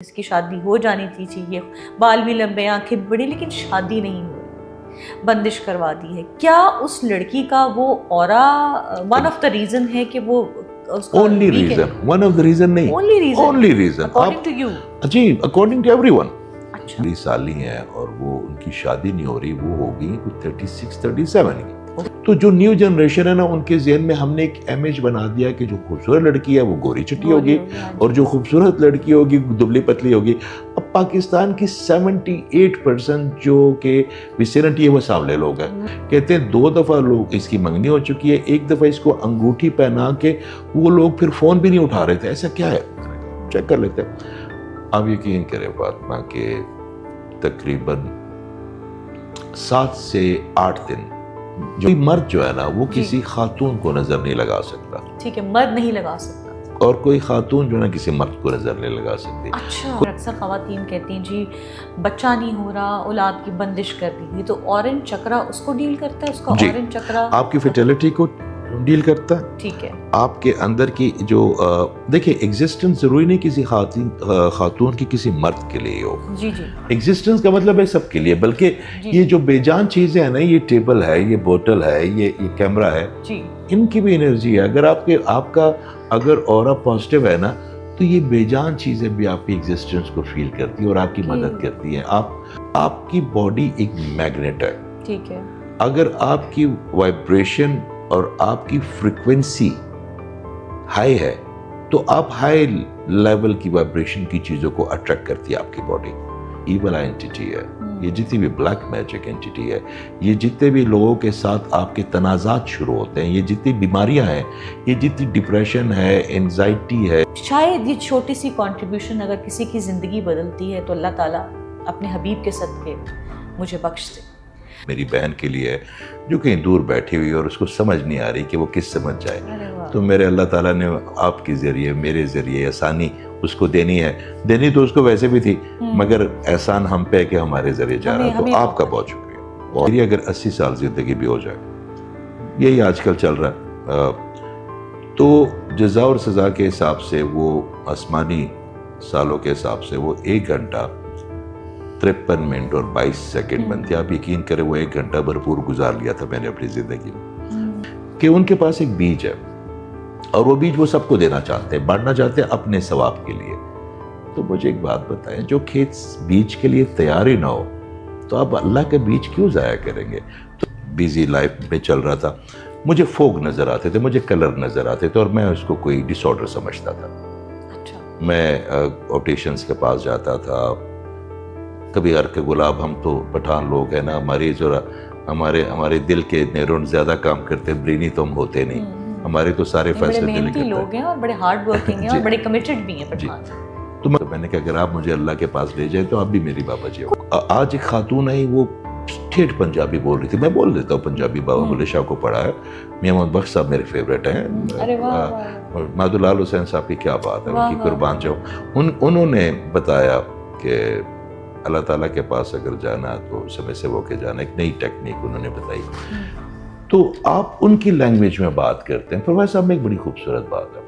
اس کی شادی ہو جانی تھی چاہیے، بال بھی لمبے، آنکھیں بھی بڑی، لیکن شادی نہیں ہوئی، بندش کروا دی ہے۔ کیا اس لڑکی کا وہ aura one of the reason ہے کہ وہ اس کا only reason, one of the reason نہیں، only reason according to you? جی according to every one 20 سال ہی ہیں اور وہ ان کی شادی نہیں ہو رہی، وہ ہوگی 36 37 کی۔ تو جو نیو جنریشن ہے نا، ان کے ذہن میں ہم نے ایک امیج بنا دیا کہ جو خوبصورت لڑکی ہے وہ گوری چٹی ہوگی اور جو خوبصورت لڑکی ہوگی دبلی پتلی ہوگی۔ اب پاکستان کی 78% جو کہ ویسینٹی ہے وہ سانولے لوگ ہیں۔ کہتے ہیں 2 دفعہ لوگ اس کی منگنی ہو چکی ہے، 1 دفعہ اس کو انگوٹھی پہنا کے وہ لوگ پھر فون بھی نہیں اٹھا رہے تھے۔ ایسا کیا ہے؟ چیک کر لیتے ہیں۔ آپ یقین کریں فاطمہ کہ تقریباً 7 سے 8 دن جو مرد جو ہے نا وہ کسی خاتون کو نظر نہیں لگا سکتا۔ ٹھیک ہے، مرد نہیں لگا سکتا اور کوئی خاتون جو ہے نا کسی مرد کو نظر نہیں لگا سکتی۔ اچھا، اکثر خواتین کہتی ہیں جی بچہ نہیں ہو رہا، اولاد کی بندش کر دی، تو اورنج چکرا اس کو ڈیل کرتا ہے؟ اس کا اورنج چکرا آپ کی فرٹیلٹی کو ڈیل کرتا ہے۔ ٹھیک ہے، آپ کے اندر کی جو دیکھیں ایگزسٹنس ضروری نہیں کسی خاتون کی کسی مرد کے لیے ہو۔ جی جی، ایگزسٹنس کا مطلب ہے سب کے لیے، بلکہ یہ جو بے جان چیزیں ہیں نا، یہ ٹیبل ہے، یہ بوتل ہے، یہ کیمرہ ہے، ان کی بھی انرجی ہے۔ اگر آپ کا اگر اورا پازیٹیو ہے نا تو یہ بے جان چیزیں بھی آپ کی ایگزسٹنس کو فیل کرتی ہیں اور آپ کی مدد کرتی ہیں۔ آپ کی باڈی ایک میگنیٹ ہے۔ ٹھیک ہے، اگر آپ کی وائبریشن اور آپ کی فریکوینسی ہائی ہے تو آپ ہائی لیول کی وائبریشن کی چیزوں کو اٹریکٹ کرتی ہے آپ کی باڈی۔ ایول اینٹیٹی ہے یہ، جتنی بھی بلیک میجک اینٹیٹی ہے، یہ جتنے بھی لوگوں کے ساتھ آپ کے تنازعات شروع ہوتے ہیں، یہ جتنی بیماریاں ہیں، یہ جتنی ڈپریشن ہے، انزائٹی ہے، شاید یہ چھوٹی سی کنٹریبیوشن اگر کسی کی زندگی بدلتی ہے تو اللہ تعالیٰ اپنے حبیب کے صدقے مجھے بخش دے۔ میری بہن کے لیے جو کہیں دور بیٹھی ہوئی اور اس کو سمجھ نہیں آ رہی کہ وہ کس سمجھ جائے، تو میرے اللہ تعالیٰ نے آپ کے ذریعے میرے ذریعے آسانی اس کو دینی تو اس کو ویسے بھی تھی، مگر احسان ہم پہ کہ ہمارے ذریعے جا رہا، تو آپ کا بہت شکریہ۔ اور یہ اگر 80 سال زندگی بھی ہو جائے، یہی آج کل چل رہا ہے، تو جزا اور سزا کے حساب سے وہ آسمانی سالوں کے حساب سے وہ 1 گھنٹہ 53 منٹ اور 22 سیکنڈ بنتی ہے۔ آپ یقین کریں وہ 1 گھنٹہ بھرپور گزار لیا تھا میں نے اپنی زندگی میں، کہ ان کے پاس ایک بیج ہے اور وہ بیج وہ سب کو دینا چاہتے ہیں، بانٹنا چاہتے ہیں اپنے ثواب کے لیے۔ تو مجھے ایک بات بتائیں، جو کھیت بیج کے لیے تیار ہی نہ ہو تو آپ اللہ کا بیج کیوں ضائع کریں گے؟ تو بیزی لائف میں چل رہا تھا، مجھے فوگ نظر آتے تھے، مجھے کلر نظر آتے تھے اور میں اس کو کوئی ڈس آرڈر سمجھتا تھا۔ میں آپٹیشنس کے پاس جاتا تھا، کبھی ہر کے گلاب، ہم تو پٹھان لوگ ہیں نا، ہمارے دل کے نیرون زیادہ کام کرتے ہیں، برینی تو ہم ہوتے نہیں، ہمارے تو سارے فیصلے دل محنتی لوگ ہیں اور بڑے ہارڈ ورکنگ ہیں اور بڑے کمیٹڈ بھی ہیں پٹھان۔ تو میں نے کہا اگر آپ مجھے اللہ کے پاس لے جائیں تو آپ بھی میری بابا جی ہو۔ آج ایک خاتون آئی، وہ ٹھیٹھ پنجابی بول رہی تھی، میں بول دیتا ہوں پنجابی، بابا بلے شاہ کو پڑھا ہے، میاں محمد بخش صاحب میرے فیوریٹ ہیں، مادھولال حسین صاحب کی کیا بات ہے، ان کی قربان جاؤں۔ انہوں نے بتایا کہ اللہ تعالیٰ کے پاس اگر جانا تو سمے سے وہ کے جانا، ایک نئی ٹیکنیک انہوں نے بتائی۔ تو آپ ان کی لینگویج میں بات کرتے ہیں۔ پروفیسر صاحب میں ایک بڑی خوبصورت بات ہے،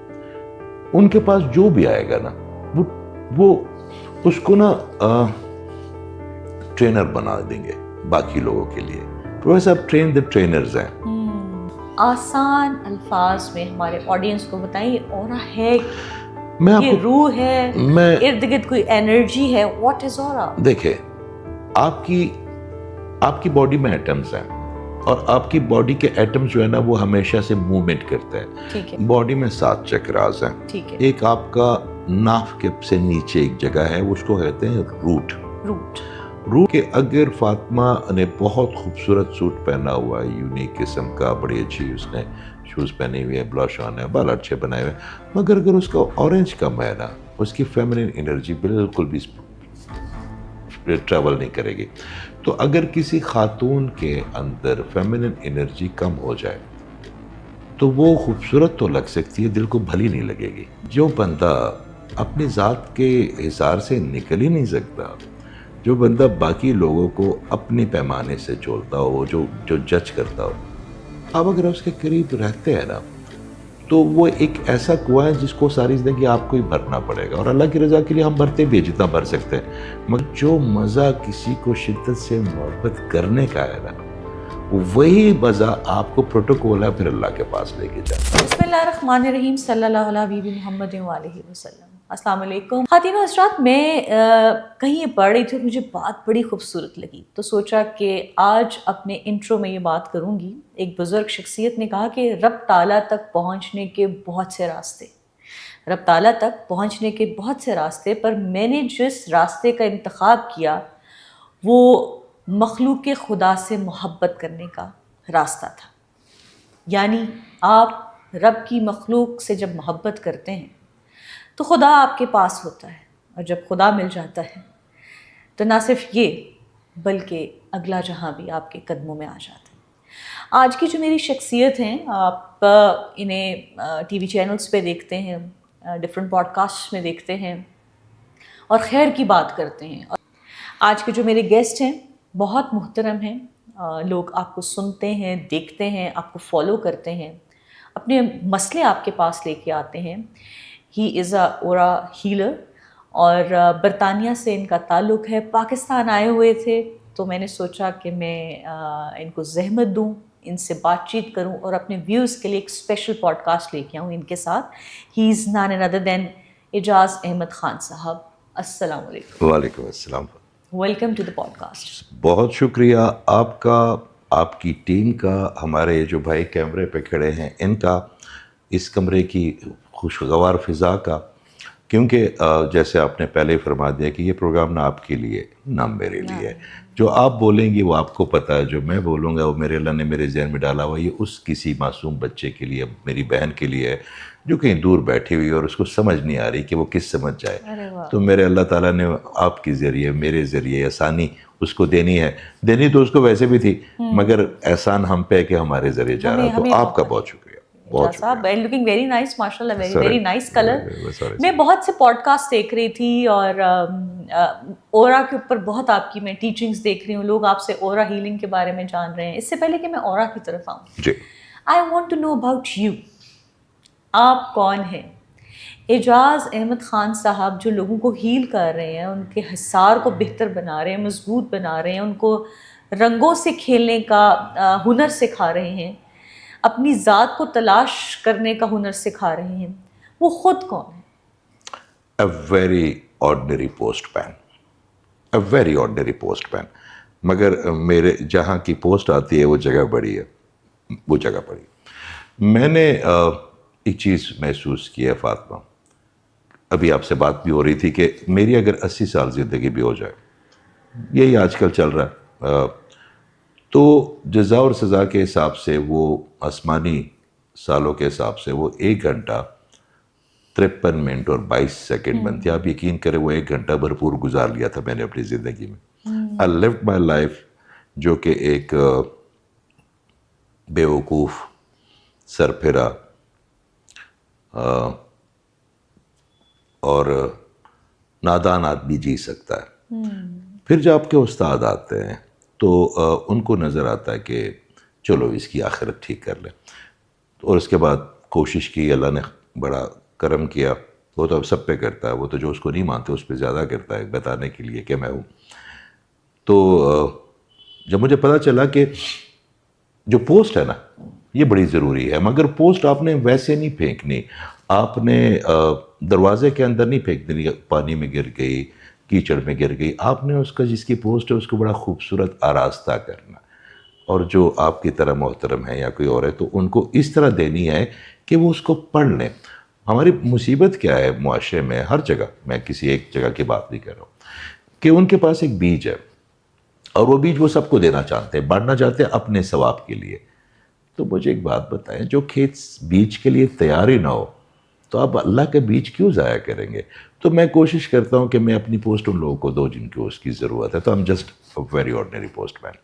ان کے پاس جو بھی آئے گا نا وہ اس کو نا ٹرینر بنا دیں گے باقی لوگوں کے لیے۔ پروفیسر صاحب ٹرین دی ٹرینرز ہیں۔ آسان الفاظ میں ہمارے آڈینس کو بتائیں، اورا ہے یہ روح ہے، ارد گرد کوئی انرجی ہے، واٹ از اورا؟ دیکھیں، آپ کی باڈی میں ایٹمز ہیں اور آپ کی باڈی کے ایٹمز جو ہے نا وہ ہمیشہ سے موومنٹ کرتے ہیں۔ باڈی میں 7 چکراز ہیں، ایک آپ کا ناف کے سے نیچے ایک جگہ ہے، اس کو کہتے ہیں روٹ کے۔ اگر فاطمہ نے بہت خوبصورت سوٹ پہنا ہوا ہے، یونیک قسم کا، بڑی اچھی اس نے شوز پہنے ہوئے ہیں، بلاش آن ہے، بال اچھے بنائے ہوئے، مگر اگر اس کا اورنج کم ہے نا، اس کی فیمنن انرجی بالکل بھی ٹریول نہیں کرے گی۔ تو اگر کسی خاتون کے اندر فیمنن انرجی کم ہو جائے تو وہ خوبصورت تو لگ سکتی ہے، دل کو بھلی نہیں لگے گی۔ جو بندہ اپنی ذات کے حصار سے نکل ہی نہیں سکتا، جو بندہ باقی لوگوں کو اپنے پیمانے سے جولتا ہو، جو جج کرتا ہو، اب اگر اس کے قریب رہتے ہیں نا تو وہ ایک ایسا کنواں ہے جس کو ساری زندگی آپ کو ہی بھرنا پڑے گا، اور اللہ کی رضا کے لیے ہم بھرتے بھی ہیں جتنا بھر سکتے ہیں، مگر جو مزہ کسی کو شدت سے محبت کرنے کا ہے نا، وہی مزہ آپ کو پروٹوکول ہے پھر اللہ کے پاس لے کے جاتا ہے۔ بسم اللہ الرحمن الرحیم، صلی اللہ علیہ حبیب محمد وآلہ وسلم۔ السلام علیکم خواتین و حضرات، میں کہیں پڑھ رہی تھی اور مجھے بات بڑی خوبصورت لگی، تو سوچا کہ آج اپنے انٹرو میں یہ بات کروں گی۔ ایک بزرگ شخصیت نے کہا کہ رب تعالیٰ تک پہنچنے کے بہت سے راستے، رب تعالیٰ تک پہنچنے کے بہت سے راستے، پر میں نے جس راستے کا انتخاب کیا وہ مخلوق خدا سے محبت کرنے کا راستہ تھا۔ یعنی آپ رب کی مخلوق سے جب محبت کرتے ہیں تو خدا آپ کے پاس ہوتا ہے، اور جب خدا مل جاتا ہے تو نہ صرف یہ بلکہ اگلا جہاں بھی آپ کے قدموں میں آ جاتا ہے۔ آج کی جو میری شخصیت ہیں، آپ انہیں ٹی وی چینلز پہ دیکھتے ہیں، ڈفرینٹ پوڈ کاسٹ میں دیکھتے ہیں اور خیر کی بات کرتے ہیں۔ آج کے جو میرے گیسٹ ہیں بہت محترم ہیں، لوگ آپ کو سنتے ہیں، دیکھتے ہیں، آپ کو فالو کرتے ہیں، اپنے مسئلے آپ کے پاس لے کے آتے ہیں۔ ہی از اے اورا ہیلر، اور برطانیہ سے ان کا تعلق ہے۔ پاکستان آئے ہوئے تھے تو میں نے سوچا کہ میں ان کو زحمت دوں، ان سے بات چیت کروں اور اپنے ویوز کے لیے ایک اسپیشل پوڈ کاسٹ لے کے آؤں ان کے ساتھ۔ He is none other than Ijaz Ahmed Khan Sahab. السلام علیکم۔ وعلیکم السلام۔ Welcome to the podcast. بہت شکریہ آپ کا، آپ کی ٹیم کا، ہمارے جو بھائی کیمرے پہ کھڑے ہیں ان کا، اس کمرے کی خوشگوار فضا کا، کیونکہ جیسے آپ نے پہلے فرما دیا کہ یہ پروگرام نہ آپ کے لیے نہ میرے لیے ہے۔ جو آپ بولیں گی وہ آپ کو پتہ ہے، جو میں بولوں گا وہ میرے اللہ نے میرے ذہن میں ڈالا ہوا، یہ اس کسی معصوم بچے کے لیے، میری بہن کے لیے ہے جو کہیں دور بیٹھی ہوئی اور اس کو سمجھ نہیں آ رہی کہ وہ کس سمجھ جائے، تو میرے اللہ تعالیٰ نے آپ کے ذریعے، میرے ذریعے آسانی اس کو دینی ہے۔ دینی تو اس کو ویسے بھی تھی، مگر احسان ہم پہ کہ ہمارے ذریعے جا رہا، تو آپ کا بہت شکریہ۔ لوکنگ ویری نائس، ماشاء اللہ، ویری ویری نائس کلر۔ میں بہت سے پوڈ کاسٹ دیکھ رہی تھی اور اورا کے اوپر بہت آپ کی میں ٹیچنگز دیکھ رہی ہوں، لوگ آپ سے اورا ہیلنگ کے بارے میں جان رہے ہیں۔ اس سے پہلے کہ میں اورا کی طرف آؤں، جی، I want to know about you. آپ کون ہیں؟ اعجاز احمد خان صاحب جو لوگوں کو ہیل کر رہے ہیں، ان کے حصار کو بہتر بنا رہے ہیں، مضبوط بنا رہے ہیں، ان کو رنگوں سے کھیلنے کا ہنر سکھا رہے ہیں، اپنی ذات کو تلاش کرنے کا ہنر سکھا رہے ہیں، وہ خود کون ہے؟ A very ordinary postman, a very ordinary postman, مگر میرے جہاں کی پوسٹ آتی ہے وہ جگہ بڑی ہے، وہ جگہ بڑی۔ میں نے ایک چیز محسوس کی ہے فاطمہ، ابھی آپ سے بات بھی ہو رہی تھی کہ میری اگر 80 سال زندگی بھی ہو جائے، یہی آج کل چل رہا ہے، تو جزا اور سزا کے حساب سے، وہ آسمانی سالوں کے حساب سے، وہ 1 گھنٹہ 53 منٹ اور 22 سیکنڈ بنتی ہے۔ آپ یقین کریں وہ 1 گھنٹہ بھرپور گزار لیا تھا میں نے اپنی زندگی میں۔ I lived my life، جو کہ ایک بیوقوف، سرپھرا اور نادان آدمی جی سکتا ہے۔ پھر جب آپ کے استاد آتے ہیں تو ان کو نظر آتا ہے کہ چلو اس کی آخرت ٹھیک کر لیں، اور اس کے بعد کوشش کی، اللہ نے بڑا کرم کیا، وہ تو اب سب پہ کرتا ہے، وہ تو جو اس کو نہیں مانتے اس پہ زیادہ کرتا ہے بتانے کے لیے کہ میں ہوں۔ تو جب مجھے پتہ چلا کہ جو پوسٹ ہے نا یہ بڑی ضروری ہے، مگر پوسٹ آپ نے ویسے نہیں پھینکنی، آپ نے دروازے کے اندر نہیں پھینک دینی، پانی میں گر گئی، کیچڑ میں گر گئی، آپ نے اس کا، جس کی پوسٹ ہے اس کو بڑا خوبصورت آراستہ کرنا، اور جو آپ کی طرح محترم ہے یا کوئی اور ہے تو ان کو اس طرح دینی ہے کہ وہ اس کو پڑھ لیں۔ ہماری مصیبت کیا ہے معاشرے میں، ہر جگہ، میں کسی ایک جگہ کی بات نہیں کر رہا ہوں، کہ ان کے پاس ایک بیج ہے اور وہ بیج وہ سب کو دینا چاہتے ہیں، بانٹنا چاہتے ہیں اپنے ثواب کے لیے۔ تو مجھے ایک بات بتائیں، جو کھیت بیج کے لیے تیار ہی نہ ہو تو آپ اللہ کے بیج کیوں ضائع کریں گے؟ تو میں کوشش کرتا ہوں کہ میں اپنی پوسٹ ان لوگوں کو دوں جن کو اس کی ضرورت ہے، تو I'm just a very ordinary post man۔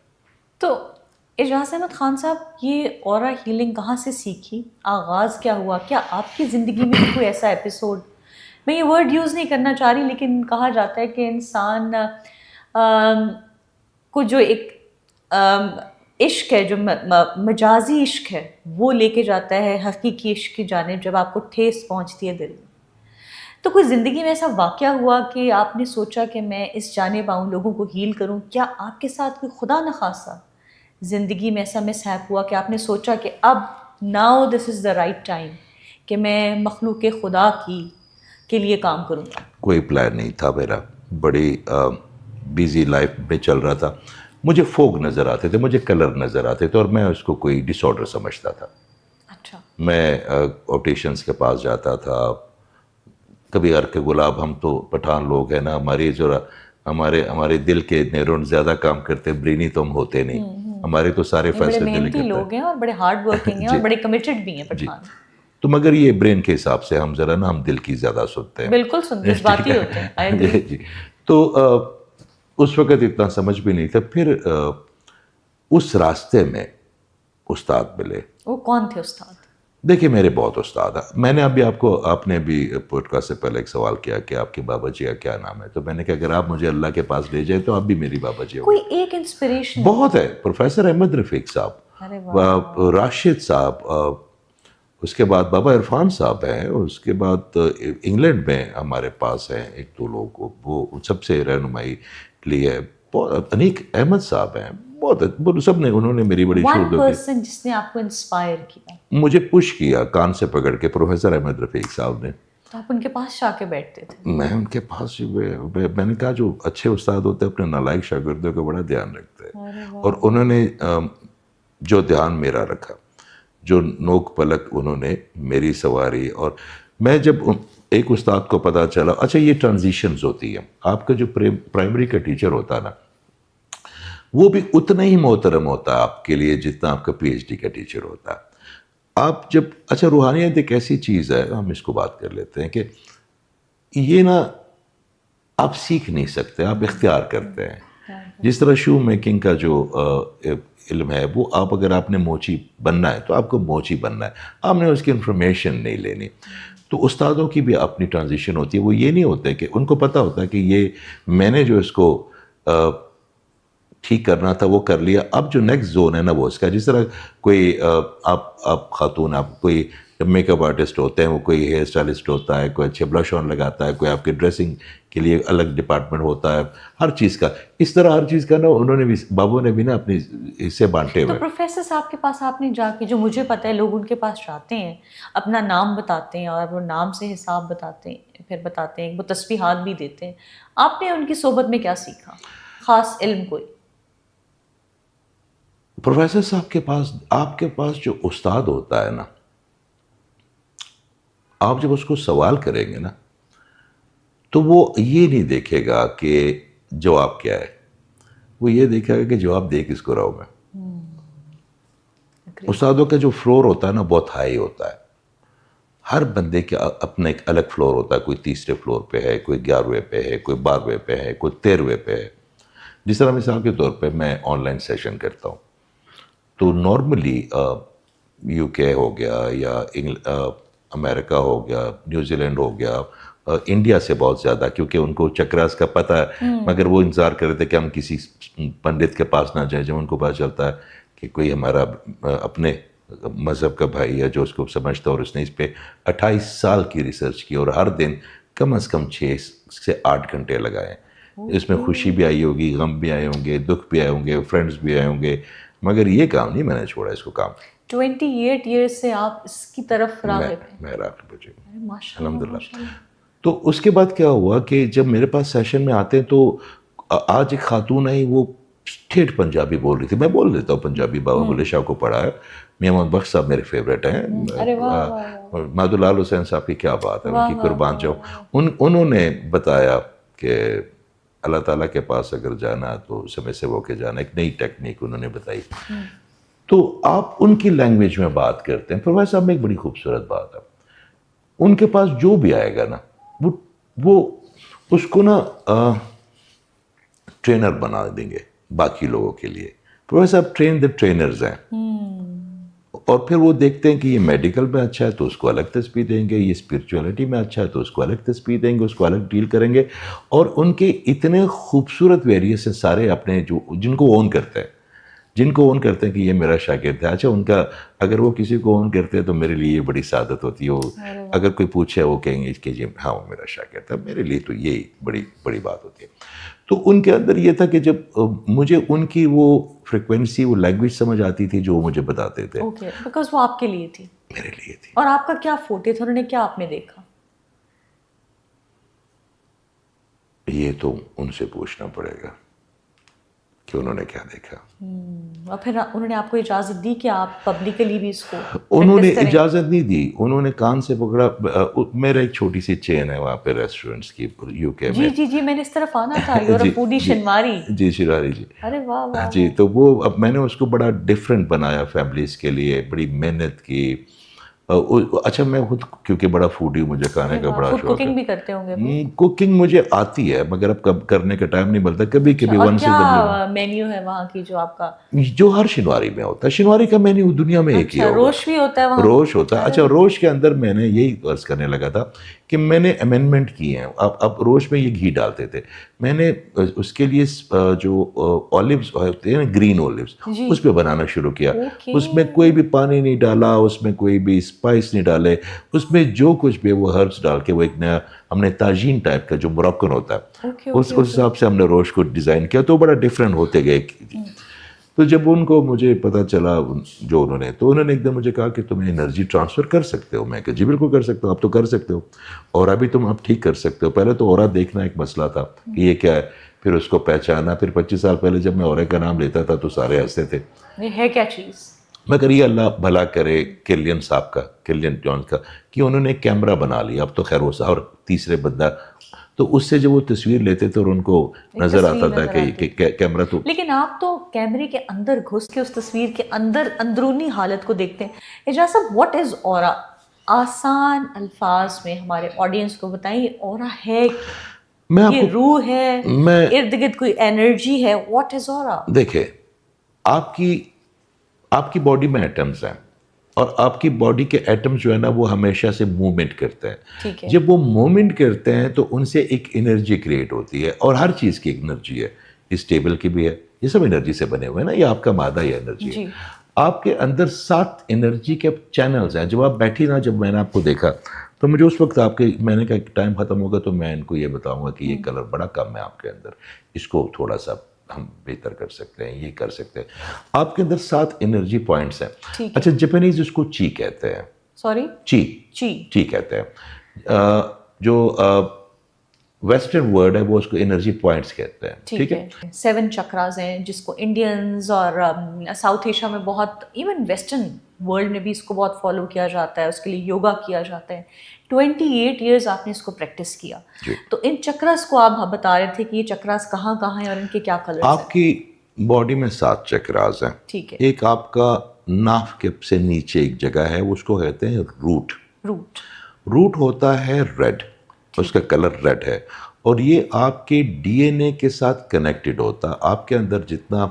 تو اعجاز احمد خان صاحب، یہ اورا ہیلنگ کہاں سے سیکھی؟ آغاز کیا ہوا؟ کیا آپ کی زندگی میں کوئی ایسا ایپیسوڈ، میں یہ ورڈ یوز نہیں کرنا چاہ رہی، لیکن کہا جاتا ہے کہ انسان کو جو ایک عشق ہے جو مجازی عشق ہے وہ لے کے جاتا ہے حقیقی عشق کی جانب جب آپ کو ٹھیس پہنچتی ہے دل میں. تو کوئی زندگی میں ایسا واقعہ ہوا کہ آپ نے سوچا کہ میں اس جانب آؤں, لوگوں کو ہیل کروں؟ کیا آپ کے ساتھ کوئی خدا نخواستہ زندگی میں ایسا مس ہیپ ہوا کہ آپ نے سوچا کہ اب now this is the right time کہ میں مخلوق خدا کے لیے کام کروں گا؟ کوئی پلان نہیں تھا میرا, بڑی بیزی لائف میں چل رہا تھا. مجھے فوگ نظر آتے تھے, مجھے کلر نظر آتے تھے, اور میں اس کو کوئی ڈس آرڈر سمجھتا تھا. اچھا. میں آپٹیشنس کے پاس جاتا تھا. کبھی عرق کے گلاب, ہم تو پٹھان لوگ ہیں نا, ہماری جو ہمارے دل کے نیرون زیادہ کام کرتے, برینی تو ہم ہوتے نہیں, ہمارے تو سارے فیصلے دل محنتی کرتے لوگ ہیں اور بڑے ہارڈ ورکنگ ہیں اور بڑے کمیٹڈ بھی ہیں پٹھان. تو مگر یہ برین کے حساب سے ہم ذرا نا ہم دل کی زیادہ سنتے ہیں. بالکل سنتے ہیں, بات ہی ہوتے ہیں. جی. تو اس وقت اتنا سمجھ بھی نہیں تھا. پھر اس راستے میں استاد ملے. وہ کون تھے استاد؟ دیکھیے میرے بہت استاد ہیں. میں نے ابھی آپ نے بھی پوڈ کاسٹ سے پہلے ایک سوال کیا کہ آپ کے بابا جی کا کیا نام ہے, تو میں نے کہا اگر آپ مجھے اللہ کے پاس لے جائیں تو آپ بھی میری بابا جی ہوں. کوئی ایک انسپریشن بہت ہے. پروفیسر احمد رفیق صاحب, راشد صاحب, اس کے بعد بابا عرفان صاحب ہیں, اس کے بعد انگلینڈ میں ہمارے پاس ہیں ایک دو لوگ, وہ سب سے رہنمائی لیے. انیک احمد صاحب ہیں, بہت سب نے, انہوں نے میری بڑی ون پرسن جس نے آپ کو انسپائر کیا, مجھے پش کیا کان سے پکڑ کے, پروفیسر احمد رفیق صاحب نے. تو آپ ان کے پاس جا کے بیٹھتے تھے؟ میں ان کے پاس میں نے کہا جو اچھے استاد ہوتے ہیں اپنے نالائق شاگردوں کا بڑا دھیان رکھتے ہیں, اور انہوں نے جو دھیان میرا رکھا, جو نوک پلک انہوں نے میری سواری. اور میں جب ایک استاد کو پتہ چلا, اچھا یہ ٹرانزیشنز ہوتی ہیں, آپ کا جو پرائمری کا ٹیچر ہوتا ہے نا وہ بھی اتنا ہی محترم ہوتا ہے آپ کے لیے جتنا آپ کا پی ایچ ڈی کا ٹیچر ہوتا ہے. آپ جب, اچھا روحانیت ایک ایسی چیز ہے, ہم اس کو بات کر لیتے ہیں کہ یہ نا آپ سیکھ نہیں سکتے, آپ اختیار کرتے ہیں. جس طرح شو میکنگ کا جو علم ہے, وہ اگر آپ نے موچی بننا ہے تو آپ کو موچی بننا ہے, آپ نے اس کی انفارمیشن نہیں لینی. تو استادوں کی بھی اپنی ٹرانزیشن ہوتی ہے. وہ یہ نہیں ہوتا کہ ان کو پتہ ہوتا ہے کہ یہ میں نے جو اس کو ٹھیک کرنا تھا وہ کر لیا, اب جو نیکسٹ زون ہے نا وہ اس کا. جس طرح کوئی آپ خاتون, آپ کوئی میک اپ آرٹسٹ ہوتے ہیں, وہ کوئی ہیئر اسٹائلسٹ ہوتا ہے, کوئی اچھے بلش آن لگاتا ہے, کوئی آپ کے ڈریسنگ کے لیے الگ ڈپارٹمنٹ ہوتا ہے, ہر چیز کا. اس طرح ہر چیز کا نا انہوں نے بھی, بابوں نے بھی نا اپنے حصے بانٹے ہوئے. تو پروفیسر صاحب کے پاس آپ نے جا کے, جو مجھے پتہ ہے لوگ ان کے پاس جاتے ہیں, اپنا نام بتاتے ہیں اور وہ نام سے حساب بتاتے ہیں, پھر بتاتے ہیں, وہ تسبیحات بھی دیتے ہیں. آپ نے ان کی صحبت میں کیا سیکھا خاص علم کوئی؟ پروفیسر صاحب کے پاس, آپ کے پاس جو استاد ہوتا ہے نا, آپ جب اس کو سوال کریں گے نا تو وہ یہ نہیں دیکھے گا کہ جواب کیا ہے, وہ یہ دیکھے گا کہ جواب دے کس کو رہا ہوں میں. استادوں کا جو فلور ہوتا ہے نا بہت ہائی ہوتا ہے. ہر بندے کے اپنا ایک الگ فلور ہوتا ہے. کوئی 3 فلور پہ ہے, کوئی 11ویں پہ ہے, کوئی 12ویں پہ ہے, کوئی 13ویں پہ ہے. جس طرح مثال کے طور پہ میں آن لائن سیشن کرتا ہوں تو نارملی یو کے ہو گیا یا امریکہ ہو گیا, نیوزی لینڈ ہو گیا, انڈیا سے بہت زیادہ, کیونکہ ان کو چکراس کا پتہ ہے, مگر وہ انتظار کر رہے تھے کہ ہم کسی پنڈت کے پاس نہ جائیں. جب ان کو پتہ چلتا ہے کہ کوئی ہمارا اپنے مذہب کا بھائی ہے جو اس کو سمجھتا ہے, اور اس نے اس پہ 28 سال کی ریسرچ کی اور ہر دن کم از کم 6 سے 8 گھنٹے لگائے. اس میں خوشی بھی آئی ہوگی, غم بھی آئے ہوں گے, دکھ بھی آئے ہوں گے, فرینڈز بھی آئے ہوں گے, مگر یہ کام نہیں میں نے چھوڑا. اس کو کام 28 ایئرس سے آپ اس کی طرف راغب ہیں. میں راغب ہو جائے الحمدللہ. تو اس کے بعد کیا ہوا کہ جب میرے پاس سیشن میں آتے ہیں تو آج ایک خاتون آئی, وہ ٹھیٹھ پنجابی بول رہی تھی. میں بول دیتا ہوں پنجابی, بابا بلے شاہ کو پڑھا ہے. میاں محمد بخش صاحب میرے فیوریٹ ہیں. مادو لال حسین صاحب کی کیا بات ہے, ان کی قربان جاؤں. انہوں نے بتایا کہ اللہ تعالیٰ کے پاس اگر جانا تو سمے سے ہو کے جانا, ایک نئی ٹیکنیک انہوں نے بتائی. تو آپ ان کی لینگویج میں بات کرتے ہیں. پروفیسر صاحب میں ایک بڑی خوبصورت بات ہے, ان کے پاس جو بھی آئے گا نا وہ اس کو نا ٹرینر بنا دیں گے باقی لوگوں کے لیے. پروفیسر صاحب ٹرین دا ٹرینرز ہیں, اور پھر وہ دیکھتے ہیں کہ یہ میڈیکل میں اچھا ہے تو اس کو الگ تسبیح دیں گے, یہ اسپرچولیٹی میں اچھا ہے تو اس کو الگ تسبیح دیں گے, اس کو الگ ڈیل کریں گے. اور ان کے اتنے خوبصورت ویریس ہیں سارے اپنے جو جن کو اون کرتے ہیں. جن کو اون کرتے ہیں کہ یہ میرا شاگرد ہے. اچھا ان کا اگر وہ کسی کو اون کرتے ہیں تو میرے لیے یہ بڑی سعادت ہوتی ہے. وہ اگر کوئی پوچھے وہ کہیں گے کہ جی ہاں وہ میرا شاگرد ہے, میرے لیے تو یہی بڑی بات ہوتی ہے. تو ان کے اندر یہ تھا کہ جب مجھے ان کی وہ فریکوینسی, وہ لینگویج سمجھ آتی تھی جو وہ مجھے بتاتے تھے. اوکے, بیکاز وہ آپ کے لیے تھی, میرے لیے تھی. اور آپ کا کیا فوٹے تھا, انہوں نے کیا آپ میں دیکھا؟ یہ تو ان سے پوچھنا پڑے گا کہ انہوں نے کیا دیکھا. اور پھر انہوں نے آپ کو اجازت دی کہ آپ پبلکلی بھی اس کو انہوں نے اجازت نہیں دی, انہوں نے کان سے پکڑا. میرا ایک چھوٹی سی چین ہے وہاں پہ ریسٹورنٹس کی یو کے میں. جی میں نے اس طرف آنا تھا, یور فوڈی شنواری. جی شنواری جی. ارے واہ واہ. جی تو وہ اب میں نے اس کو بڑا ڈفرینٹ بنایا فیملیز کے لیے, بڑی محنت کی. اچھا میں خود کیونکہ بڑا فوڈی ہوں, مجھے کھانے کا بڑا شوق ہے. کوکنگ بھی کرتے ہوں گے؟ کوکنگ مجھے آتی ہے مگر اب کرنے کا ٹائم نہیں ملتا. کبھی اور کیا مینیو ہے وہاں کی جو آپ کا, جو ہر شنواری میں ہوتا ہے؟ شنواری کا مینیو دنیا میں ایک ہی ہوگا. روش بھی ہوتا ہے وہاں؟ روش ہوتا ہے. اچھا روش کے اندر میں نے یہی عرض کرنے لگا تھا کہ میں نے امینڈمنٹ کی ہیں. اب روش میں یہ گھی ڈالتے تھے, میں نے اس کے لیے جو اولیوز ہوتے ہیں نا, گرین اولیوز, اس پہ بنانا شروع کیا. اس میں کوئی بھی پانی نہیں ڈالا, اس میں کوئی بھی اسپائس نہیں ڈالے, اس میں جو کچھ بھی وہ ہربس ڈال کے وہ ایک نیا ہم نے تاجین ٹائپ کا جو موروکن ہوتا ہے اس حساب سے ہم نے روش کو ڈیزائن کیا, تو بڑا ڈفرینٹ ہوتے گئے. تو جب ان کو مجھے پتہ چلا جو انہوں نے ایک دم مجھے کہا کہ تم انرجی ٹرانسفر کر سکتے ہو. میں کہ جی بالکل کر سکتا ہوں. اب تو کر سکتے ہو, اور ابھی تم اب ٹھیک کر سکتے ہو. پہلے تو اورا دیکھنا ایک مسئلہ تھا کہ یہ کیا ہے, پھر اس کو پہچانا. پھر 25 سال پہلے جب میں اورے کا نام لیتا تھا تو سارے ہنستے تھے, یہ ہے کیا چیز. مگر یہ اللہ بھلا کرے کلین صاحب کا, کلین جونز کا, کہ انہوں نے کیمرہ بنا لیا. اب تو خیر وہ اور تیسرے بندہ, تو اس سے جب وہ تصویر لیتے تھے اور ان کو نظر آتا تھا کہ کیمرہ تو. لیکن آپ تو کیمرے کے اندر گھس کے اس تصویر کے اندر اندرونی حالت کو دیکھتے ہیں. اعجاز صاحب, واٹ از اورا؟ آسان الفاظ میں ہمارے آڈینس کو بتائیں, یہ اورا ہے, یہ روح ہے, ارد گرد کوئی انرجی ہے, واٹ از اورا؟ دیکھیں, آپ کی باڈی میں ایٹمز ہیں, اور آپ کی باڈی کے ایٹمز جو ہے نا وہ ہمیشہ سے موومنٹ کرتے ہیں. جب وہ موومنٹ کرتے ہیں تو ان سے ایک انرجی کریٹ ہوتی ہے, اور ہر چیز کی ایک انرجی ہے. اس ٹیبل کی بھی ہے, یہ سب انرجی سے بنے ہوئے ہیں نا, یہ آپ کا مادہ یا انرجی ہے. آپ کے اندر 7 انرجی کے چینلز ہیں. جب آپ بیٹھی نا, جب میں نے آپ کو دیکھا تو مجھے اس وقت آپ کے, میں نے کہا ٹائم ختم ہوگا تو میں ان کو یہ بتاؤں گا کہ یہ کلر بڑا کم ہے آپ کے اندر, اس کو تھوڑا سا ہم بہتر کر سکتے ہیں, یہ کر سکتے ہیں. آپ کے اندر 7 انرجی پوائنٹس ہیں. اچھا جاپانیز اس کو چی کہتے ہیں. سوری, چی کہتے ہیں. جو ویسٹرن ورڈ ہے وہ اس کو انرجی پوائنٹس کہتے ہیں. ٹھیک ہے. 7 چکراز ہیں جس کو انڈینز اور ساؤتھ ایشیا میں بہت, ایون ویسٹرن ورلڈ میں بھی اس کو بہت فالو کیا جاتا ہے, اس کے لیے یوگا کیا جاتا ہے. 28 ایئرز آپ نے اس کو پریکٹس کیا. تو ان چکراز کو آپ بتا رہے تھے کہ یہ چکراز کہاں کہاں ہیں اور ان کے کیا کلرز ہیں؟ آپ کی باڈی میں 7 چکراز ہیں. ٹھیک ہے. ایک آپ کا ناف کے سے نیچے ایک جگہ ہے, اس کو کہتے ہیں روٹ ہوتا ہے ریڈ, اس کا کلر ریڈ ہے, اور یہ آپ کے ڈی این اے کے ساتھ کنیکٹڈ ہوتا. آپ کے اندر جتنا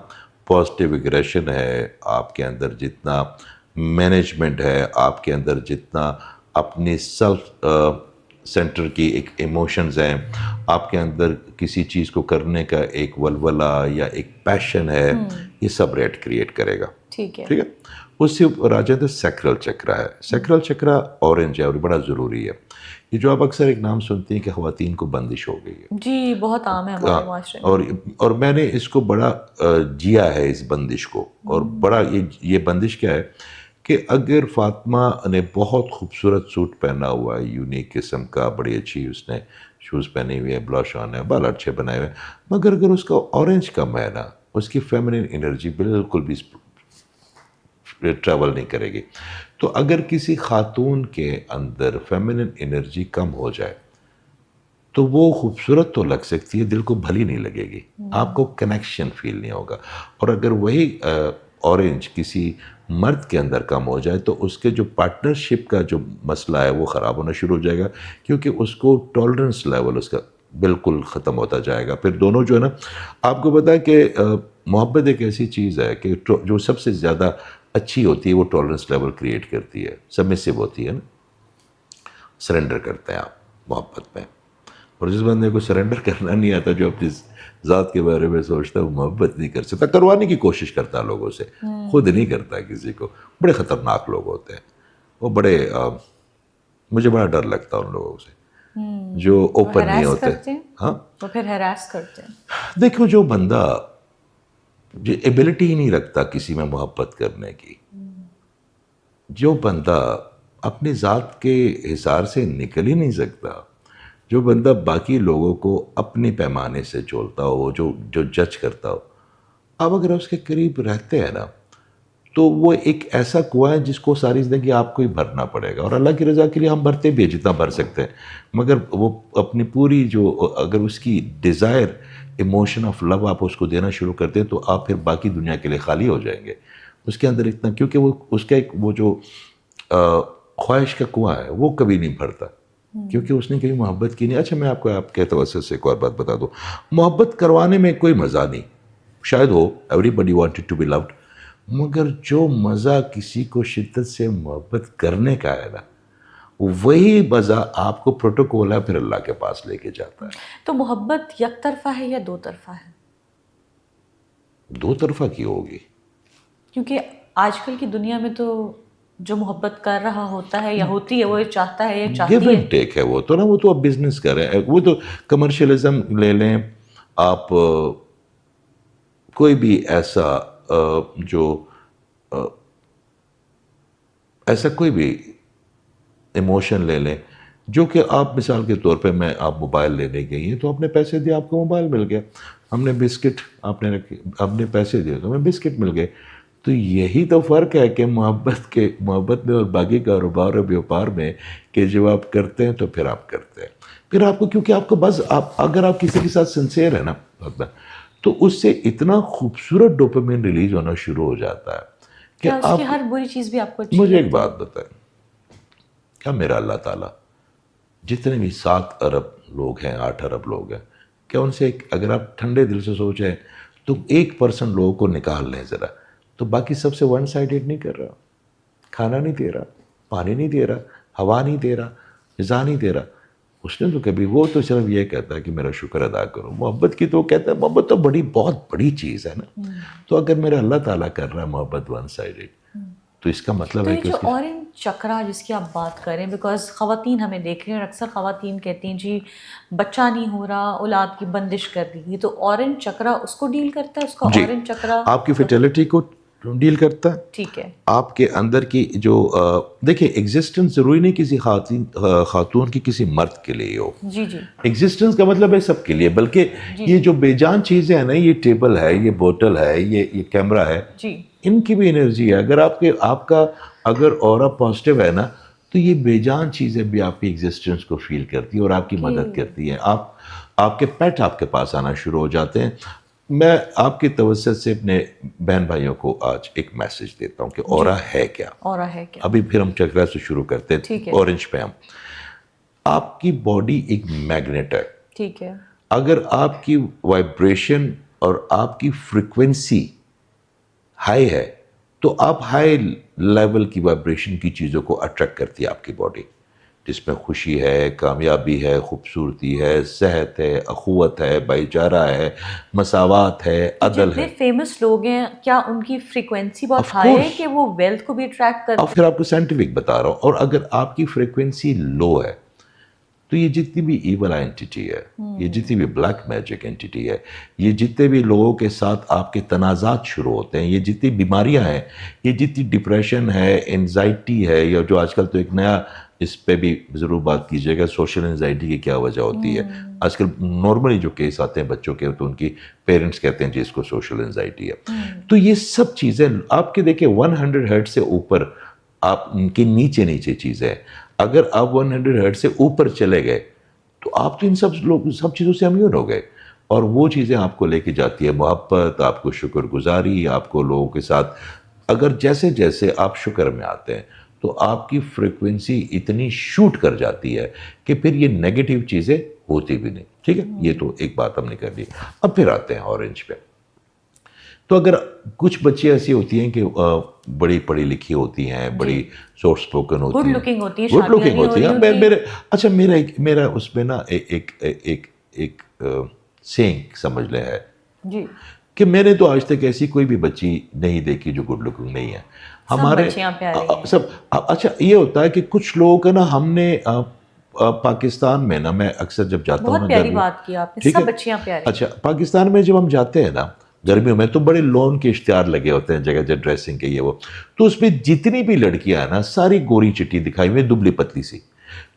پازیٹیو ایگریشن ہے, آپ کے اندر جتنا مینجمنٹ ہے, آپ کے اندر جتنا اپنی سیلف سینٹر کی ایک ایموشنز ہیں, آپ کے اندر کسی چیز کو کرنے کا ایک ولولہ یا ایک پیشن ہے, یہ سب ریڈ کریٹ کرے گا. ٹھیک ہے. اس سے راجہ تو سیکرل چکرا ہے. سیکرل چکرا اورنج ہے اور بڑا ضروری ہے. یہ جو آپ اکثر ایک نام سنتے ہیں کہ خواتین کو بندش ہو گئی ہے, جی بہت عام ہے ہمارے معاشرے میں, اور میں نے اس کو بڑا جیا ہے اس بندش کو. اور بڑا یہ بندش کیا ہے کہ اگر فاطمہ نے بہت خوبصورت سوٹ پہنا ہوا ہے, یونیک قسم کا, بڑی اچھی اس نے شوز پہنے ہوئے ہیں, بلاش آن ہے, بال اچھے بنائے ہوئے ہیں, مگر اگر اس کا اورنج کم ہے نا, اس کی فیمنن انرجی بالکل بھی ٹریول نہیں کرے گی. تو اگر کسی خاتون کے اندر فیمنن انرجی کم ہو جائے تو وہ خوبصورت تو لگ سکتی ہے, دل کو بھلی نہیں لگے گی, آپ کو کنیکشن فیل نہیں ہوگا. اور اگر وہی اورنج کسی مرد کے اندر کم ہو جائے تو اس کے جو پارٹنرشپ کا جو مسئلہ ہے وہ خراب ہونا شروع ہو جائے گا, کیونکہ اس کو ٹالرنس لیول اس کا بالکل ختم ہوتا جائے گا. پھر دونوں جو ہے نا, آپ کو پتا ہے کہ محبت ایک ایسی چیز ہے کہ جو سب سے زیادہ اچھی ہوتی ہے وہ ٹالرنس لیول کریٹ کرتی ہے, سبمسو ہوتی ہے نا, سرنڈر کرتے ہیں آپ محبت میں. اور جس بندے کو سرنڈر کرنا نہیں آتا, جو اپنی ذات کے بارے میں سوچتا ہے, وہ محبت نہیں کر سکتا, کروانے کی کوشش کرتا ہے لوگوں سے, خود نہیں کرتا کسی کو. بڑے خطرناک لوگ ہوتے ہیں وہ, بڑے مجھے بڑا ڈر لگتا ہے ان لوگوں سے جو اوپن نہیں ہوتے. ہاں تو پھر ہیراس کرتے ہیں. دیکھو جو بندہ جو ایبلٹی ہی نہیں رکھتا کسی میں محبت کرنے کی, جو بندہ اپنی ذات کے حصار سے نکل ہی نہیں سکتا, جو بندہ باقی لوگوں کو اپنے پیمانے سے چولتا ہو, جو جج کرتا ہو, آپ اگر اس کے قریب رہتے ہیں نا تو وہ ایک ایسا کنواں ہے جس کو ساری زندگی آپ کو ہی بھرنا پڑے گا. اور اللہ کی رضا کے لیے ہم بھرتے بھی ہیں جتنا بھر سکتے ہیں, مگر وہ اپنی پوری جو اگر اس کی ڈیزائر ایموشن آف لو آپ اس کو دینا شروع کرتے ہیں تو آپ پھر باقی دنیا کے لیے خالی ہو جائیں گے. اس کے اندر اتنا, کیونکہ وہ اس کا ایک وہ جو خواہش کا کنواں ہے وہ کبھی نہیں بھرتا, کیونکہ اس نے کبھی محبت کی نہیں. اچھا میں آپ کو آپ کے توسط سے ایک اور بات بتا دوں, محبت کروانے میں کوئی مزہ نہیں, شاید ہو, everybody wanted to be loved, مگر جو مزہ کسی کو شدت سے محبت کرنے کا ہے نا, وہی مزہ آپ کو پروٹوکول ہے پھر اللہ کے پاس لے کے جاتا ہے. تو محبت یک طرفہ ہے یا دو طرفہ ہے؟ دو طرفہ کی ہوگی, کیونکہ آج کل کی دنیا میں تو جو محبت کر رہا ہوتا ہے یا ہوتی ہے وہ چاہتا ہے یا چاہتی ہے. گیو اینڈ ٹیک ہے وہ تو نا, وہ تو اب بزنس کر رہے ہیں, وہ تو کمرشلزم لے لیں آپ. کوئی بھی ایسا جو ایسا کوئی بھی ایموشن لے لیں جو کہ آپ مثال کے طور پہ آپ موبائل لینے گئی ہیں تو آپ نے پیسے دیے, آپ کو موبائل مل گیا. ہم نے بسکٹ آپ نے پیسے دیے تو ہمیں بسکٹ مل گئے. تو یہی تو فرق ہے کہ محبت میں اور باقی کاروبار اور بیوپار میں, کہ جب آپ کرتے ہیں تو پھر آپ کرتے ہیں, پھر آپ کو, کیونکہ آپ کو بس اگر آپ کسی کے ساتھ سنسیئر ہے نا تو اس سے اتنا خوبصورت ڈوپامین ریلیز ہونا شروع ہو جاتا ہے کہ کیا اس کی ہر بری چیز بھی آپ کو اچھی مجھے ایک بات بتائیں, کیا میرا اللہ تعالیٰ جتنے بھی 7 ارب لوگ ہیں, 8 ارب لوگ ہیں, کیا ان سے اگر آپ ٹھنڈے دل سے سوچیں تو 1% لوگوں کو نکال لیں ذرا, تو باقی سب سے ون سائیڈڈ نہیں کر رہا, کھانا نہیں دے رہا, پانی نہیں دے رہا, ہوا نہیں دے رہا, غذا نہیں دے رہا. اس نے تو کبھی, وہ تو صرف یہ کہتا ہے کہ میرا شکر ادا کرو. محبت کی تو کہتا ہے محبت تو بہت بڑی چیز ہے نا. تو اگر میرا اللہ تعالیٰ کر رہا ہے محبت ون سائیڈڈ, تو اس کا مطلب ہے کہ جو اورنج چکرا جس کی آپ بات کریں, بیکاز خواتین ہمیں دیکھ رہے ہیں اور اکثر خواتین کہتی ہیں جی بچہ نہیں ہو رہا, اولاد کی بندش کر رہی ہے, تو اورنج چکرا اس کو ڈیل کرتا ہے, اس کا اورنج چکرا آپ کی فرٹیلٹی کو ڈیل کرتا ہے. ٹھیک ہے, آپ کے اندر کی جو دیکھیں ایگزسٹنس ضروری نہیں کسی خاتون کی کسی مرد کے لیے ہو. جی جی, ایگزسٹنس کا مطلب ہے سب کے لیے, بلکہ یہ جو بے جان چیزیں ہیں نا, یہ ٹیبل ہے, یہ بوتل ہے, یہ کیمرہ ہے, جی ان کی بھی انرجی ہے. اگر آپ کا اگر اورا پازیٹیو ہے نا, تو یہ بے جان چیزیں بھی آپ کی ایگزسٹنس کو فیل کرتی ہیں اور آپ کی مدد کرتی ہیں. آپ کے پیٹ آپ کے پاس آنا شروع ہو جاتے ہیں. میں آپ کی توسط سے اپنے بہن بھائیوں کو آج ایک میسج دیتا ہوں کہ اورا ہے کیا. اورا ہے کیا, ابھی پھر ہم چکرا سے شروع کرتے ہیں. اورنج پہ آپ کی باڈی ایک میگنیٹ ہے. ٹھیک ہے, اگر آپ کی وائبریشن اور آپ کی فریکوینسی ہائی ہے تو آپ ہائی لیول کی وائبریشن کی چیزوں کو اٹریکٹ کرتی ہے آپ کی باڈی, جس میں خوشی ہے, کامیابی ہے, خوبصورتی ہے, صحت ہے, اخوت ہے, بھائی چارہ ہے, مساوات ہے, عدل ہے. جتنے فیمس لوگ ہیں کیا ان کی فریکوینسی بہت ہائی ہے کہ وہ ویلتھ کو بھی اٹریکٹ کرتے ہیں؟ اور پھر آپ کو سائنٹیفک بتا رہا ہوں, اور اگر آپ کی فریکوینسی لو ہے تو یہ جتنی بھی ایول اینٹیٹی ہے, یہ جتنی بھی بلیک میجک اینٹیٹی ہے, یہ جتنے بھی لوگوں کے ساتھ آپ کے تنازعات شروع ہوتے ہیں, یہ جتنی بیماریاں ہیں, یہ جتنی ڈپریشن ہے, انزائٹی ہے, یا جو آج کل تو ایک نیا اس پہ بھی ضرور بات کیجیے گا, سوشل انزائٹی کی کیا وجہ ہوتی ہے. آج کل نارملی جو کیس آتے ہیں بچوں کے, تو ان کی پیرنٹس کہتے ہیں جی اس کو سوشل انزائٹی ہے. تو یہ سب چیزیں آپ کے دیکھیں 100 ہرٹز سے اوپر, آپ ان کے نیچے چیزیں, اگر آپ 100 ہرٹز سے اوپر چلے گئے تو آپ تو ان سب چیزوں سے امیون ہو گئے, اور وہ چیزیں آپ کو لے کے جاتی ہے محبت, آپ کو شکر گزاری, آپ کو لوگوں کے ساتھ اگر جیسے جیسے آپ شکر میں آتے ہیں تو آپ کی فریکوینسی اتنی شوٹ کر جاتی ہے کہ پھر یہ نیگیٹو چیزیں ہوتی بھی نہیں. ٹھیک ہے, یہ تو ایک بات ہم نے کر دی. اب پھر آتے ہیں اورنج پہ. تو اگر کچھ بچی ایسی ہوتی ہیں کہ بڑی پڑھی لکھی ہوتی ہیں, بڑی سافٹ اسپوکن ہوتی ہیں, گڈ لکنگ ہوتی ہیں, گڈ لکنگ ہوتی ہیں, اچھا میرا اس میں نا ایک سینگ سمجھ لے ہے جی کہ میں نے تو آج تک ایسی کوئی بھی بچی نہیں دیکھی جو گڈ لکنگ نہیں ہے. ہمارے سب اچھا یہ ہوتا ہے کہ کچھ لوگوں کا نا ہم نے پاکستان میں نا, میں اکثر جب جاتا ہوں نا, پیاری بات کی آپ نے, سب بچیاں پیاری. اچھا پاکستان میں جب ہم جاتے ہیں نا گرمیوں میں تو بڑے لون کے اشتہار لگے ہوتے ہیں جگہ جگہ ڈریسنگ کے یہ وہ, تو اس میں جتنی بھی لڑکیاں ہیں نا ساری گوری چٹی دکھائی ہوئی, دبلی پتلی سی.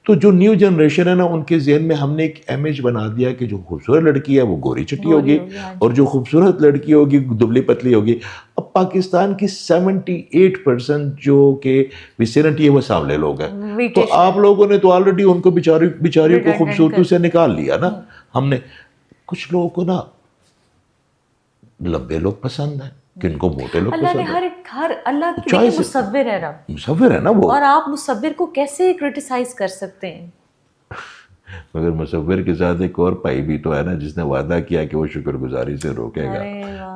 تو جو نیو جنریشن ہے نا ان کے ذہن میں ہم نے ایک امیج بنا دیا کہ جو خوبصورت لڑکی ہے وہ گوری چٹی ہوگی اور جو خوبصورت لڑکی ہوگی دبلی پتلی ہوگی. اب پاکستان کی 78% جو کہ ویسینٹی ہے وہ سانولے لوگ ہیں, تو آپ لوگوں نے تو آلریڈی ان کو بیچاریوں کو خوبصورتی سے نکال لیا نا. ہم نے کچھ لوگوں کو نا لمبے لوگ پسند ہیں, کن کو موٹے لوگ اللہ نے ہر اللہ کی دیکھیں مصور ہے رب, مصور ہے نا وہ, اور آپ مصور کو کیسے کرٹیسائز کر سکتے ہیں. مگر مصور کے ساتھ ایک اور پائی بھی تو ہے نا جس نے وعدہ کیا کہ وہ شکر گزاری سے روکے گا,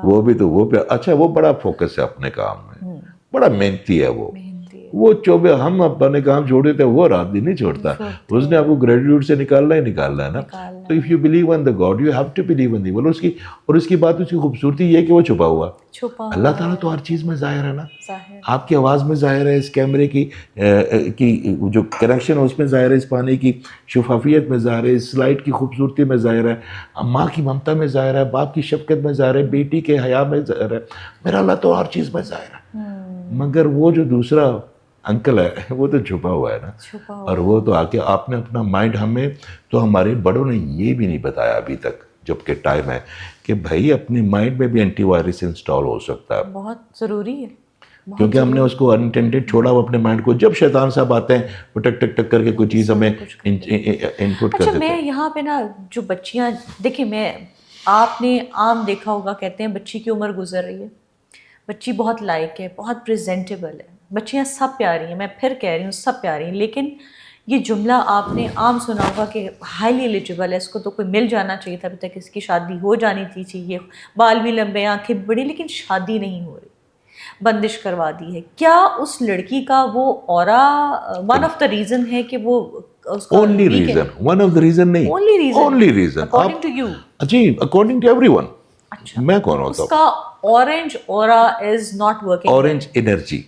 وہ بھی تو وہ اچھا وہ بڑا فوکس ہے اپنے کام میں, بڑا محنتی ہے وہ 24 ہم اپنے کام چھوڑے تھے وہ رات بھی نہیں چھوڑتا, اس نے آپ کو گریجویٹ سے نکالنا ہے نا. تو if you believe in the God you have to believe in the world. اور اس کی بات اس کی خوبصورتی یہ ہے کہ وہ چھپا ہوا, اللہ تعالیٰ تو ہر چیز میں ظاہر ہے نا, آپ کی آواز میں ظاہر ہے, اس کیمرے کی جو کنیکشن ہے اس میں ظاہر ہے, اس پانی کی شفافیت میں ظاہر ہے, اس لائٹ کی خوبصورتی میں ظاہر ہے, ماں کی ممتا میں ظاہر ہے, باپ کی شفقت میں ظاہر ہے, بیٹی کے حیا میں ظاہر ہے, میرا اللہ تو ہر چیز میں ظاہر ہے. مگر وہ جو دوسرا انکل ہے وہ تو چھپا ہوا ہے نا, اور وہ تو آ کے آپ نے اپنا مائنڈ, ہمیں تو ہمارے بڑوں نے یہ بھی نہیں بتایا ابھی تک جبکہ ٹائم ہے کہ بھائی اپنے مائنڈ میں بھی اینٹی وائرس انسٹال ہو سکتا ہے, بہت ضروری ہے, کیونکہ ہم نے اس کو انٹینڈڈ چھوڑا وہ اپنے مائنڈ کو. جب شیطان صاحب آتے ہیں وہ ٹک ٹک ٹک کر کے کوئی چیز ہمیں انپٹ کر دیتے ہیں. میں یہاں پہ نا جو بچیاں دیکھیں, میں آپ نے عام دیکھا ہوگا کہتے ہیں بچی کی عمر گزر رہی ہے, بچی بہت لائق ہے, بہت پریزنٹیبل ہے, بچیاں سب پیاری ہیں, میں پھر کہہ رہی ہوں سب پیاری ہیں, لیکن یہ جملہ آپ نے عام سنا ہوگا کہ ہائیلی ایلیجبل ہے, اس کو تو کوئی مل جانا چاہیے تھا, ابھی تک اس کی شادی ہو جانی تھی, یہ بال بھی لمبے, آنکھیں بڑی, لیکن شادی نہیں ہو رہی, بندش کروا دی ہے. کیا اس لڑکی کا وہ aura one of the reason ہے کہ وہ only reason, one of the reason نہیں, only reason according to you, جی according to every one کون ہوتا ہوں, اس کا orange aura is not working, orange energy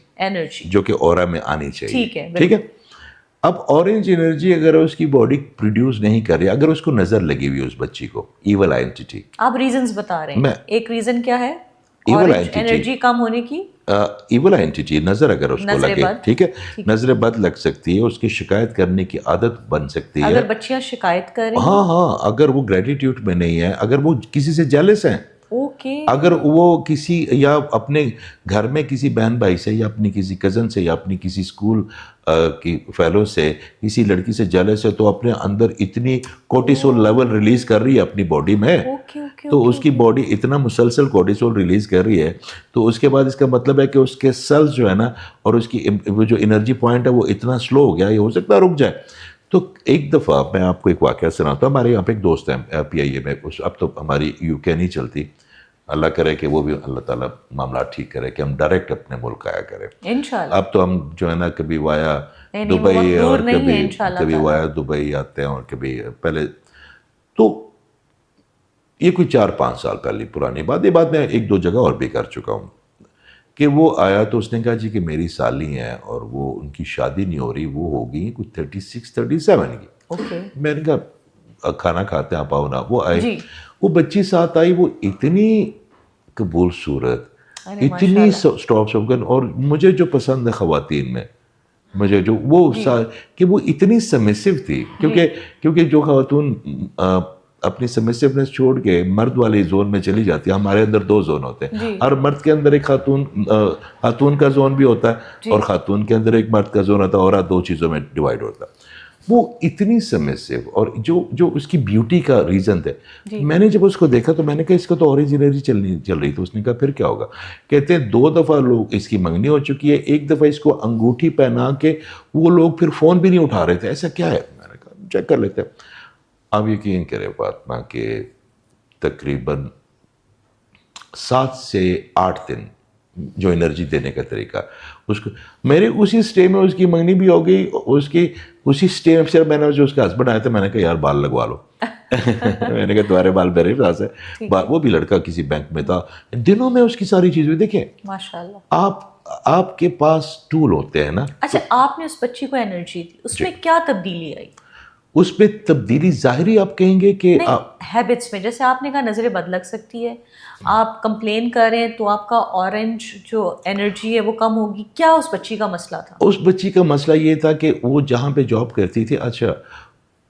جو کہ اورا میں آنی چاہیے, ٹھیک ہے. اب اورنج انرجی اگر اس کی باڈی پروڈیوس نہیں کر رہی, اگر اس کو نظر لگی ہوئی اس بچی کو, ایول آئنٹیٹی, آپ ریزنز بتا رہے ہیں, ایک ریزن کیا ہے ایول انرجی کم ہونے کی, ایول آئنٹیٹی نظر اگر اس کو لگے, ٹھیک ہے, نظر بد لگ سکتی ہے, اس کی شکایت کرنے کی عادت بن سکتی ہے, اگر بچیاں شکایت کر رہی ہیں, ہاں اگر وہ گریٹیٹیوڈ میں نہیں ہے, اگر وہ کسی سے جیلس ہیں, اوکے, اگر وہ کسی یا اپنے گھر میں کسی بہن بھائی سے یا اپنی کسی کزن سے یا اپنی کسی اسکول کی فیلو سے کسی لڑکی سے جیلس ہے, تو اپنے اندر اتنی کورٹیسول لیول ریلیز کر رہی ہے اپنی باڈی میں, تو اس کی باڈی اتنا مسلسل کورٹیسول ریلیز کر رہی ہے, تو اس کے بعد اس کا مطلب ہے کہ اس کے سیلز جو ہے نا اور اس کی وہ جو انرجی پوائنٹ ہے وہ اتنا سلو ہو گیا, یہ ہو سکتا ہے رک جائے. تو ایک دفعہ میں آپ کو ایک واقعہ سناتا ہوں. ہمارے یہاں پہ ایک دوست ہیں پی آئی اے میں, اب تو ہماری یو کے نہیں چلتی, اللہ کرے کہ وہ بھی اللہ تعالیٰ معاملات ٹھیک کرے کہ ہم ڈائریکٹ اپنے ملک آیا کریں انشاءاللہ. اب تو ہم جو ہے نا کبھی وایا دبئی اور کبھی وایا دبئی آتے ہیں, اور کبھی پہلے, تو یہ کوئی 4-5 سال پہلے پرانی بات, یہ بات میں 1-2 جگہ اور بھی کر چکا ہوں, کہ وہ آیا تو اس نے کہا جی کہ میری سالی ہیں اور وہ ان کی شادی نہیں ہو رہی, وہ ہوگی کوئی 36-37 کی. میں نے کہا کھانا کھاتے ہیں آپ آؤ نا. وہ آئے, وہ بچی ساتھ آئی, وہ اتنی قبول صورت, اتنی اسٹاپ شوگن, اور مجھے جو پسند ہے خواتین میں, مجھے جو وہ کہ وہ اتنی سبمسو تھی, کیونکہ جو خاتون اپنی سبمسونیس چھوڑ کے مرد والے زون میں چلی جاتی ہے, ہمارے اندر 2 زون ہوتے ہیں, ہر مرد کے اندر ایک خاتون کا زون بھی ہوتا ہے, اور خاتون کے اندر ایک مرد کا زون ہوتا ہے, اور 2 چیزوں میں ڈیوائیڈ ہوتا ہے. وہ اتنی سبمسو, اور جو اس کی بیوٹی کا ریزن تھے, میں نے جب اس کو دیکھا تو میں نے کہا اس کا تو اورنج انرجی چل رہی. تو اس نے کہا پھر کیا ہوگا, کہتے ہیں 2 دفعہ لوگ اس کی منگنی ہو چکی ہے, 1 دفعہ اس کو انگوٹھی پہنا کے وہ لوگ پھر فون بھی نہیں اٹھا رہے تھے, ایسا کیا ہے. میں نے کہا چیک کر لیتے ہیں. آپ یقین کریں فاطمہ کہ تقریباً 7 سے 8 دن جو انرجی دینے کا طریقہ اس کو میرے اسی سٹے میں اس کی منگنی بھی ہو گئی. اس کی اسی سٹے میں صرف میں نے جو اس کا ہسبینڈ آیا تھا میں نے کہا یار بال لگوا لو. میں نے کہا تمہارے بال میرے پاس ہے. وہ بھی لڑکا کسی بینک میں تھا. دنوں میں اس کی ساری چیزیں دیکھیں ماشاءاللہ. آپ کے پاس ٹول ہوتے ہیں نا. اچھا آپ نے اس بچی کو انرجی دی, اس میں کیا تبدیلی آئی؟ اس میں تبدیلی ظاہری آپ کہیں گے کہ ہیبٹس میں, جیسے آپ نے کہا نظر بد لگ سکتی ہے, آپ کمپلین کر رہے ہیں تو آپ کا اورنج جو انرجی ہے وہ کم ہوگی. کیا اس بچی کا مسئلہ تھا؟ اس بچی کا مسئلہ یہ تھا کہ وہ جہاں پہ جاب کرتی تھی, اچھا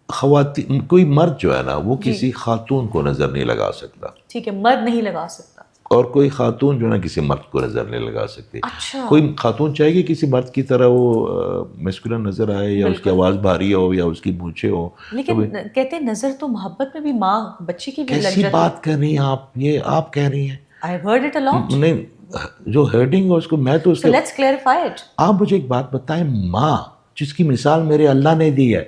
خواتین, کوئی مرد جو ہے نا وہ کسی خاتون کو نظر نہیں لگا سکتا. ٹھیک ہے, مرد نہیں لگا سکتا. اور کوئی خاتون جو ہے نا کسی مرد کو نظر نہیں لگا سکتی. اچھا. کوئی خاتون چاہے گی کسی مرد کی طرح وہ مسکولن نظر آئے یا اس کی آواز بھاری ہو یا اس کی مونچھیں ہو. لیکن کہتے ہیں نظر تو محبت میں بھی ماں بچی کی بھی لگ جاتی ہے. کیسی بات کر رہی ہیں آپ, یہ آپ کہہ رہی ہیں. I heard it a lot. نہیں, جو ہرڈنگ ہے اس کو میں تو اس So let's clarify it. آپ مجھے ایک بات بتائیں, ماں جس کی مثال میرے اللہ نے دی ہے,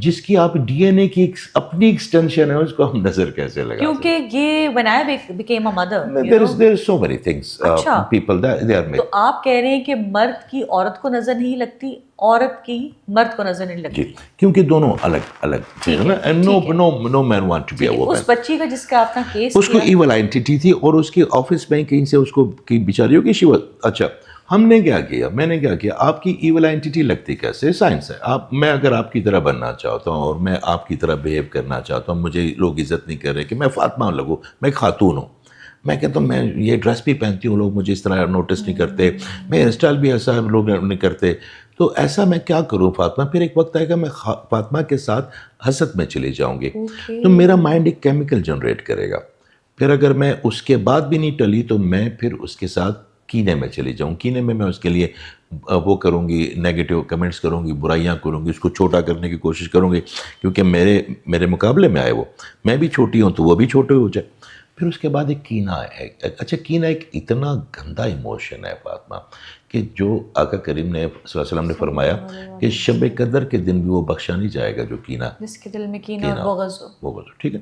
جس کی آپ ڈی این اے کی اپنی ایکسٹینشن ہے, اس کو ہم نظر کیسے لگا؟ کیونکہ یہ when I became a mother, there is so many things people that they are made. تو آپ کہہ رہے ہیں کہ مرد کی عورت کو نظر نہیں لگتی, عورت کی مرد کو نظر نہیں لگتی. جی, کیونکہ دونوں الگ الگ چیز ہے نا. and no man want to be a woman. اس بچی کا جس کا آپ نے کیس اس کو ایول آئیڈینٹی تھی اور اس کی آفس میں کہیں سے اس کو کی بیچاری ہوگی شی. اچھا ہم نے کیا کیا, میں نے کیا کیا, آپ کی ایول آئیڈینٹی لگتی کیسے؟ سائنس ہے. میں اگر آپ کی طرح بننا چاہتا ہوں اور میں آپ کی طرح بیہیو کرنا چاہتا ہوں, مجھے لوگ عزت نہیں کر رہے کہ میں فاطمہ لگوں, میں خاتون ہوں, میں کہتا ہوں میں یہ ڈریس بھی پہنتی ہوں, لوگ مجھے اس طرح نوٹس نہیں کرتے, میں ہیئر اسٹائل بھی ایسا لوگ نہیں کرتے, تو ایسا میں کیا کروں فاطمہ؟ پھر ایک وقت آئے گا میں فاطمہ کے ساتھ حسد میں چلی جاؤں گی, تو میرا مائنڈ ایک کیمیکل جنریٹ کرے گا. پھر اگر میں اس کے بعد بھی نہیں ٹلی تو میں پھر اس کے ساتھ کینے میں چلی جاؤں. کینے میں اس کے لیے وہ کروں گی, نیگیٹو کمنٹس کروں گی, برائیاں کروں گی, اس کو چھوٹا کرنے کی کوشش کروں گی, کیونکہ میرے مقابلے میں آئے وہ, میں بھی چھوٹی ہوں تو وہ بھی چھوٹے ہو جائے. پھر اس کے بعد ایک کینہ ہے. اچھا کینہ ایک اتنا گندا ایموشن ہے فاطمہ کہ جو آقا کریم نے صلی اللہ علیہ وسلم نے فرمایا کہ شب قدر کے دن بھی وہ بخشا نہیں جائے گا جو کینہ, جس کے دل میں کینہ اور بغض ہو. ٹھیک ہے.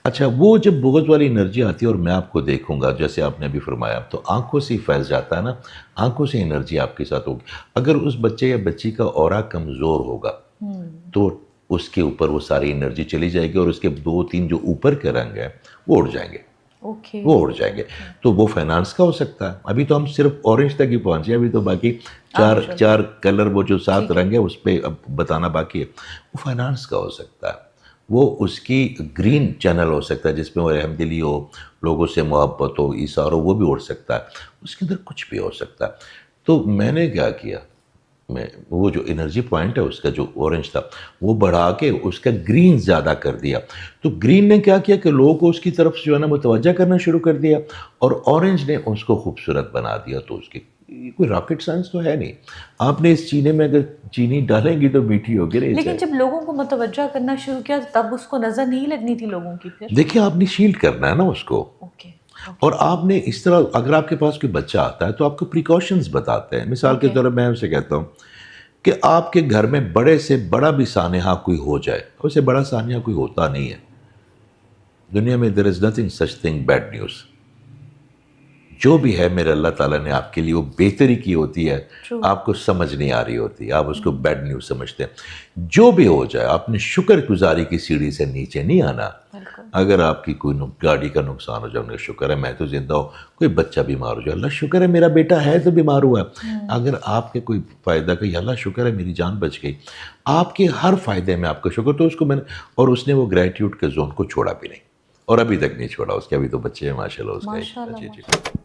اچھا وہ جب بغض والی انرجی آتی ہے اور میں آپ کو دیکھوں گا جیسے آپ نے ابھی فرمایا, تو آنکھوں سے ہی فیض جاتا ہے نا, آنکھوں سے انرجی آپ کے ساتھ ہوگی. اگر اس بچے یا بچی کا اورا کمزور ہوگا تو اس کے اوپر وہ ساری انرجی چلی جائے گی اور اس کے 2-3 جو اوپر کے رنگ ہیں وہ اڑ جائیں گے. وہ اڑ جائیں گے. تو وہ فائنانس کا ہو سکتا ہے. ابھی تو ہم صرف اورنج تک ہی پہنچے, ابھی تو باقی چار کلر وہ جو 7 رنگ ہے اس پہ اب بتانا باقی ہے. وہ فائنانس کا ہو سکتا ہے, وہ اس کی گرین چینل ہو سکتا ہے جس میں وہ رحم دلی ہو, لوگوں سے محبت ہو, ایثار ہو, وہ بھی اڑ سکتا ہے. اس کے اندر کچھ بھی ہو سکتا ہے. تو میں نے کیا کیا, میں وہ جو انرجی پوائنٹ ہے اس کا جو اورنج تھا وہ بڑھا کے اس کا گرین زیادہ کر دیا. تو گرین نے کیا کیا کہ لوگوں کو اس کی طرف جو ہے نا متوجہ کرنا شروع کر دیا, اور اورنج نے اس کو خوبصورت بنا دیا. تو اس کی کوئی راکٹ سائنس تو ہے نہیں. آپ نے اس چینے میں اگر چینی ڈالیں گی تو میٹھی ہوگی. لیکن جب لوگوں کو متوجہ کرنا شروع کیا تب اس کو نظر نہیں لگنی تھی لوگوں کی. پھر دیکھیں آپ نے شیلڈ کرنا ہے نا اس کو, اور آپ نے اس طرح اگر آپ کے پاس کوئی بچہ آتا ہے تو آپ کو پریکاشنز بتاتے ہیں. مثال کے طور پر میں اسے کہتا ہوں کہ آپ کے گھر میں بڑے سے بڑا بھی سانحہ کوئی ہو جائے, اسے بڑا سانحہ کوئی ہوتا نہیں ہے دنیا میں. there is nothing such thing bad news. جو بھی ہے میرے اللہ تعالیٰ نے آپ کے لیے وہ بہتری کی ہوتی ہے, آپ کو سمجھ نہیں آ رہی ہوتی, آپ اس کو بیڈ نیوز سمجھتے ہیں. جو بھی ہو جائے آپ نے شکر گزاری کی سیڑھی سے نیچے نہیں آنا. اگر آپ کی کوئی گاڑی کا نقصان ہو جائے, انہیں شکر ہے میں تو زندہ ہوں. کوئی بچہ بیمار ہو جائے, اللہ شکر ہے میرا بیٹا ہے تو بیمار ہوا ہے. اگر آپ کے کوئی فائدہ کہ اللہ شکر ہے میری جان بچ گئی. آپ کے ہر فائدے میں آپ کا شکر. تو اس کو میں نے, اور اس نے وہ گریٹیوڈ کے زون کو چھوڑا بھی نہیں, اور ابھی تک نہیں چھوڑا. اس کے ابھی تو بچے ہیں ماشاء اللہ اس کے.